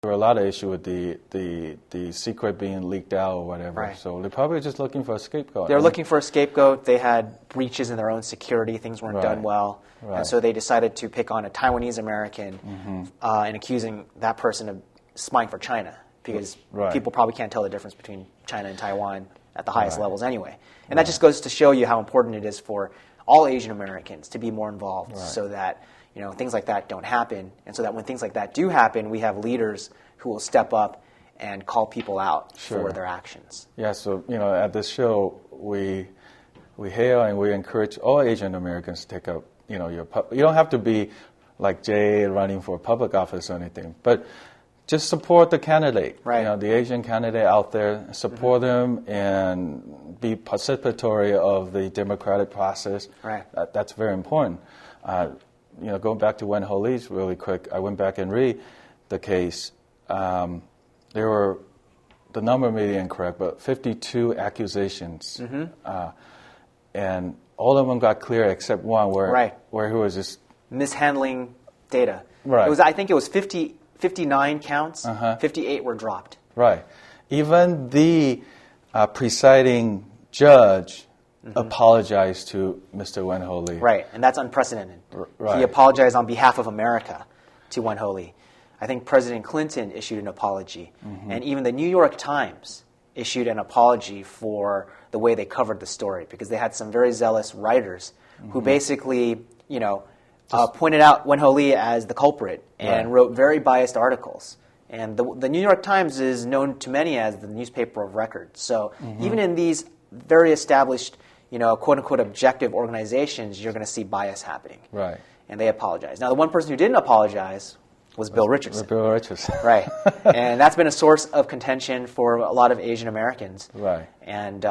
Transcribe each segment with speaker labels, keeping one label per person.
Speaker 1: There were a lot of issues with the secret being leaked out or whatever.
Speaker 2: Right.
Speaker 1: So they're probably just looking for a scapegoat.
Speaker 2: They're looking for a scapegoat. They had breaches in their own security. Things weren't
Speaker 1: Right.
Speaker 2: done well.
Speaker 1: Right.
Speaker 2: And so they decided to pick on a Taiwanese American and accusing that person of spying for China because
Speaker 1: Right.
Speaker 2: people probably can't tell the difference between China and Taiwan at the highest
Speaker 1: Right.
Speaker 2: levels anyway. And that just goes to show you how important it is for all Asian Americans to be more involved so that things like that don't happen. And so that when things like that do happen, we have leaders who will step up and call people out for their actions.
Speaker 1: Yeah, so at this show we hail and we encourage all Asian Americans to take up you don't have to be like Jay running for public office or anything, but just support the candidate.
Speaker 2: Right.
Speaker 1: The Asian candidate out there, support them and be participatory of the democratic process.
Speaker 2: Right.
Speaker 1: That's very important. Going back to Wen Ho Lee's really quick, I went back and read the case. There were, the number may be incorrect, but 52 accusations. And all of them got clear except one where he was just
Speaker 2: mishandling data.
Speaker 1: Right.
Speaker 2: I think it was 59 counts, 58 were dropped.
Speaker 1: Right. Even the presiding judge apologized to Mr. Wen Ho Lee.
Speaker 2: Right, and that's unprecedented.
Speaker 1: Right.
Speaker 2: He apologized on behalf of America to Wen Ho Lee. I think President Clinton issued an apology, and even the New York Times issued an apology for the way they covered the story because they had some very zealous writers who basically, pointed out Wen Ho Lee as the culprit and wrote very biased articles. And the New York Times is known to many as the newspaper of record. So even in these very established, quote-unquote objective organizations, you're going to see bias happening.
Speaker 1: Right.
Speaker 2: And they apologize. Now, the one person who didn't apologize was Bill Richardson.
Speaker 1: Bill Richardson.
Speaker 2: Right. And that's been a source of contention for a lot of Asian Americans.
Speaker 1: Right.
Speaker 2: And,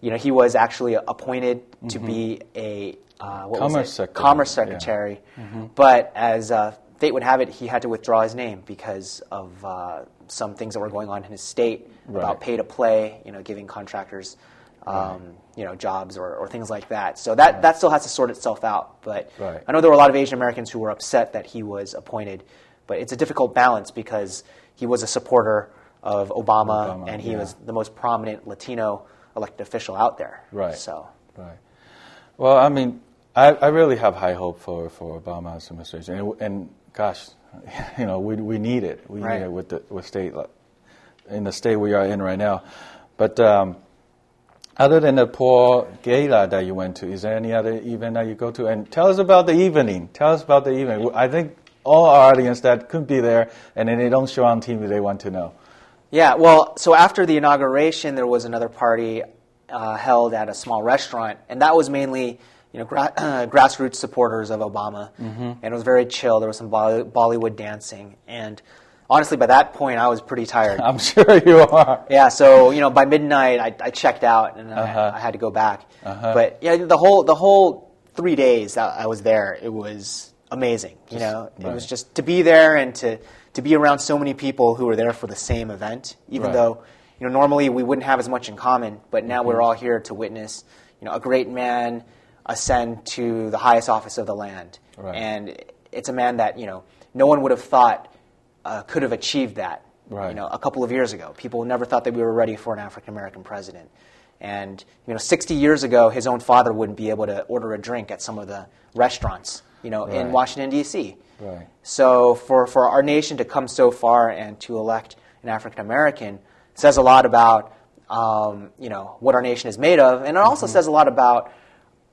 Speaker 2: he was actually appointed to be a Commerce Secretary.
Speaker 1: Yeah.
Speaker 2: But as fate would have it, he had to withdraw his name because of some things that were going on in his state about pay to play, giving contractors jobs or things like that. So that still has to sort itself out. But I know there were a lot of Asian Americans who were upset that he was appointed. But it's a difficult balance because he was a supporter of Obama and he was the most prominent Latino elected official out there.
Speaker 1: Right.
Speaker 2: So.
Speaker 1: Right. Well, I mean, I really have high hope for Obama's administration. And gosh, we need it. We need it with state, in the state we are in right now. But other than the poor gala that you went to, is there any other event that you go to? And tell us about the evening. I think all our audience that could be there and then they don't show on TV, they want to know.
Speaker 2: Yeah, well, so after the inauguration, there was another party held at a small restaurant, and that was mainly grassroots supporters of Obama, and it was very chill. There was some Bollywood dancing, and honestly, by that point, I was pretty tired.
Speaker 1: I'm sure you are.
Speaker 2: Yeah, so by midnight, I checked out, and I had to go back. But the whole 3 days that I was there, it was amazing. It was just to be there and to be around so many people who were there for the same event, even though normally we wouldn't have as much in common, but now we're all here to witness a great man ascend to the highest office of the land.
Speaker 1: Right.
Speaker 2: And it's a man that no one would have thought could have achieved that a couple of years ago. People never thought that we were ready for an African American president. And 60 years ago, his own father wouldn't be able to order a drink at some of the restaurants in Washington, D.C.
Speaker 1: Right.
Speaker 2: So for our nation to come so far and to elect an African American says a lot about what our nation is made of, and it also says a lot about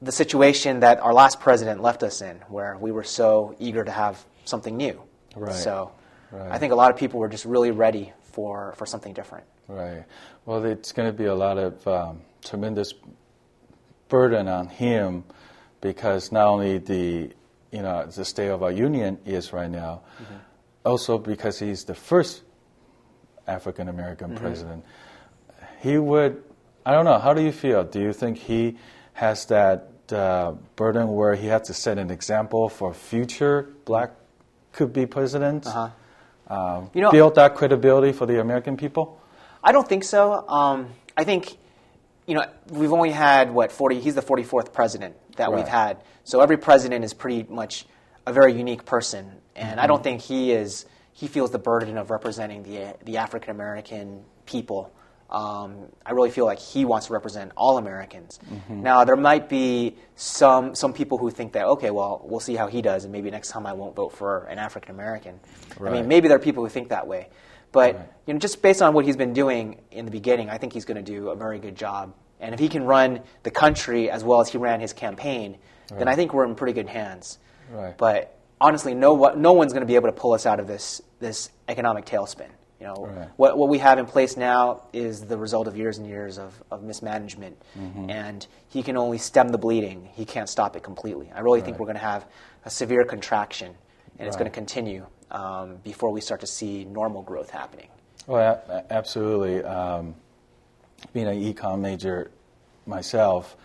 Speaker 2: the situation that our last president left us in, where we were so eager to have something new.
Speaker 1: Right.
Speaker 2: So I think a lot of people were just really ready for something different.
Speaker 1: Right. Well, it's going to be a lot of tremendous burden on him because not only the state of our union is right now, also because he's the first African American president. He would, I don't know, how do you feel? Do you think he has that burden where he has to set an example for future black could-be presidents? Build that credibility for the American people?
Speaker 2: I don't think so. I think, we've only had, he's the 44th president that we've had. So every president is pretty much a very unique person. And I don't think he is he feels the burden of representing the African American people. I really feel like he wants to represent all Americans. Now, there might be some people who think that, okay, well, we'll see how he does, and maybe next time I won't vote for an African American.
Speaker 1: Right.
Speaker 2: I mean, maybe there are people who think that way. But just based on what he's been doing in the beginning, I think he's going to do a very good job. And if he can run the country as well as he ran his campaign, then I think we're in pretty good hands.
Speaker 1: Right.
Speaker 2: But honestly, no one's going to be able to pull us out of this economic tailspin. What we have in place now is the result of years and years of mismanagement, and he can only stem the bleeding. He can't stop it completely. I really think we're going to have a severe contraction, and it's going to continue before we start to see normal growth happening.
Speaker 1: Well, absolutely. Being an econ major myself,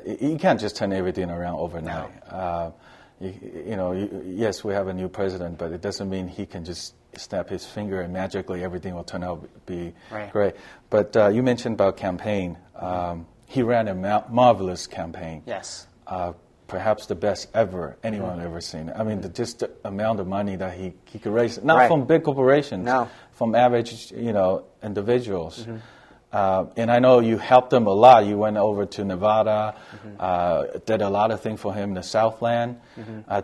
Speaker 1: you can't just turn everything around overnight.
Speaker 2: No.
Speaker 1: Yes, we have a new president, but it doesn't mean he can just snap his finger and magically everything will turn out to be great. But you mentioned about campaign. He ran a marvelous campaign.
Speaker 2: Yes.
Speaker 1: Perhaps the best anyone ever seen. I mean, just the amount of money that he could raise, not from big corporations, from average individuals. And I know you helped him a lot. You went over to Nevada, did a lot of things for him in the Southland.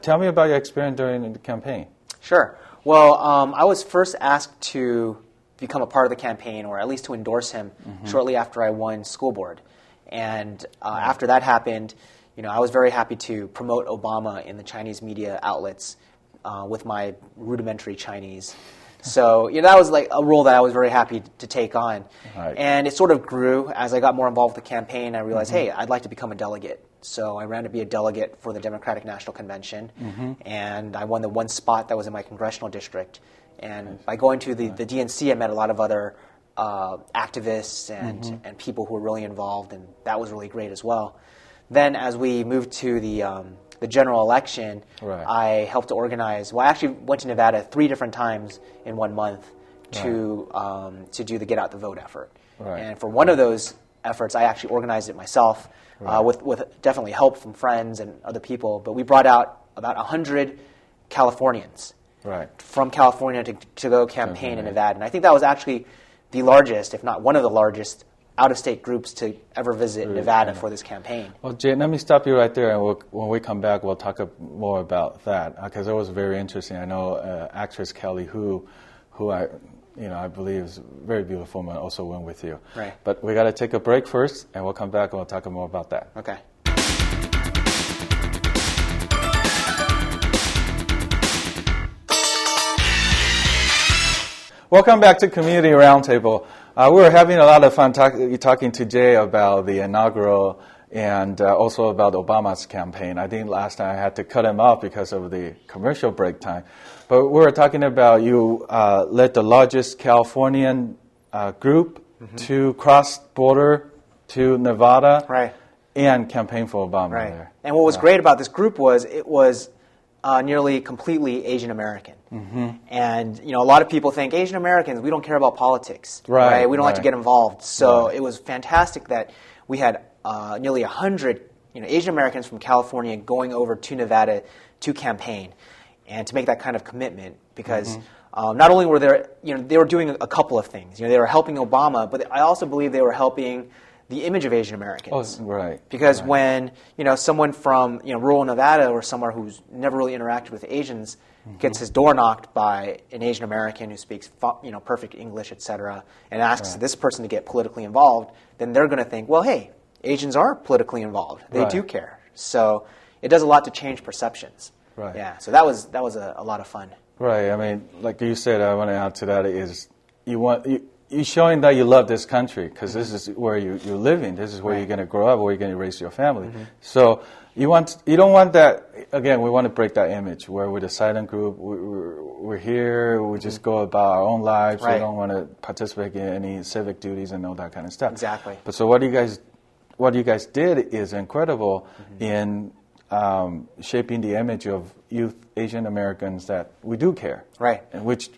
Speaker 1: Tell me about your experience during the campaign.
Speaker 2: Sure. Well, I was first asked to become a part of the campaign, or at least to endorse him, shortly after I won school board. And after that happened, I was very happy to promote Obama in the Chinese media outlets with my rudimentary Chinese. So that was like a role that I was very happy to take on. And it sort of grew as I got more involved with the campaign. I realized, hey, I'd like to become a delegate. So I ran to be a delegate for the Democratic National Convention, and I won the one spot that was in my congressional district. And by going to the DNC, I met a lot of other activists and people who were really involved, and that was really great as well. Then as we moved to the general election, I helped to organize. Well, I actually went to Nevada 3 different times in 1 month to do the Get Out the Vote effort. And for one of those efforts, I actually organized it myself with definitely help from friends and other people. But we brought out about 100 Californians from California to go campaign in Nevada. And I think that was actually the largest, if not one of the largest, out-of-state groups to ever visit Nevada for this campaign.
Speaker 1: Well, Jay, let me stop you right there, and when we come back, we'll talk more about that, because it was very interesting. I know actress Kelly Hu I believe is a very beautiful woman, also went with you. But we got to take a break first, and we'll come back and we'll talk more about that.
Speaker 2: Okay.
Speaker 1: Welcome back to Community Roundtable. We were having a lot of fun talking to Jay about the inaugural and also about Obama's campaign. I think last time I had to cut him off because of the commercial break time. But we were talking about you led the largest Californian group to cross border to Nevada and campaign for Obama there.
Speaker 2: And what was great about this group was it was nearly completely Asian American. And a lot of people think Asian Americans, we don't care about politics, right? We don't like to get involved. So it was fantastic that we had nearly 100 Asian Americans from California going over to Nevada to campaign and to make that kind of commitment, because not only were there, they were doing a couple of things. They were helping Obama, but I also believe they were helping the image of Asian Americans. Because when someone from rural Nevada or somewhere who's never really interacted with Asians gets his door knocked by an Asian American who speaks perfect English, etc., and asks this person to get politically involved, then they're going to think, well, hey, Asians are politically involved. They do care. So it does a lot to change perceptions. Yeah. So that was a lot of fun.
Speaker 1: I mean, like you said, I want to add to that is you're showing that you love this country, because this is where you're living. This is where you're going to grow up, where you're going to raise your family. So you don't want that. Again, we want to break that image where we're the silent group. We're here. We just go about our own lives. We don't want to participate in any civic duties and all that kind of stuff.
Speaker 2: Exactly.
Speaker 1: But so what you guys did is incredible in shaping the image of youth Asian Americans that we do care.
Speaker 2: Right.
Speaker 1: And which